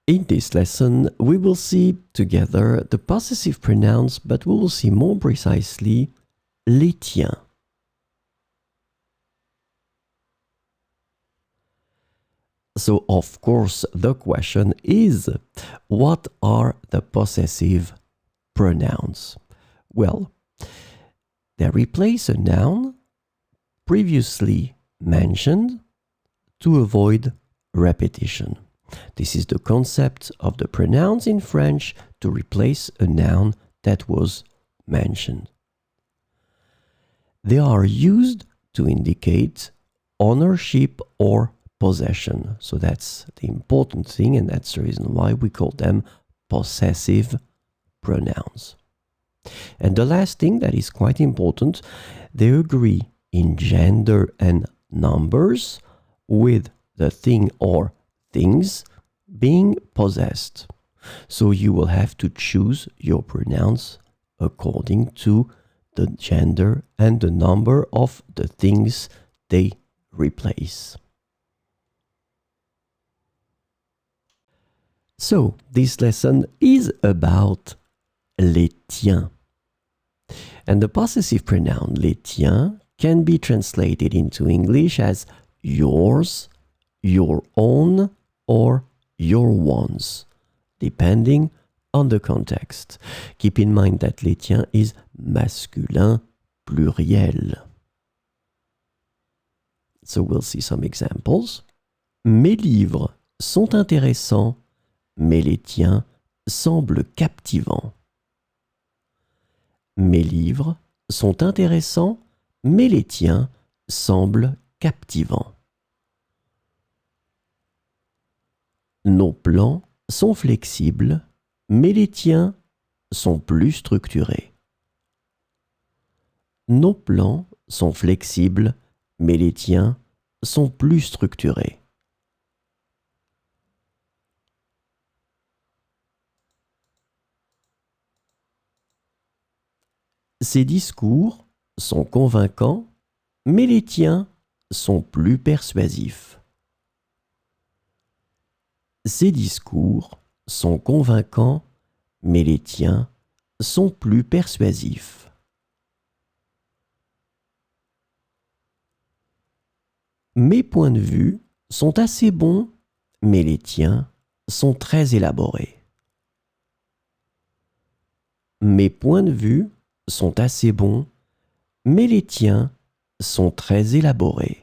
In this lesson, we will see together the possessive pronouns, but we will see more precisely les tiens. So, of course, the question is, what are the possessive pronouns? Well, they replace a noun previously mentioned to avoid repetition. This is the concept of the pronouns in French to replace a noun that was mentioned. They are used to indicate ownership or possession. So that's the important thing, and that's the reason why we call them possessive pronouns. And the last thing that is quite important, they agree in gender and numbers with the thing or things being possessed. So you will have to choose your pronouns according to the gender and the number of the things they replace. So this lesson is about les tiens. And the possessive pronoun les tiens can be translated into English as yours, your own, or your ones, depending on the context. Keep in mind that les tiens is masculin pluriel. So we'll see some examples. Mes livres sont intéressants, mais les tiens semblent captivants. Mes livres sont intéressants, mais les tiens semblent captivants. Nos plans sont flexibles, mais les tiens sont plus structurés. Nos plans sont flexibles, mais les tiens sont plus structurés. Ces discours sont convaincants, mais les tiens sont plus persuasifs. Ces discours sont convaincants, mais les tiens sont plus persuasifs. Mes points de vue sont assez bons, mais les tiens sont très élaborés. Mes points de vue sont assez bons, mais les tiens sont très élaborés.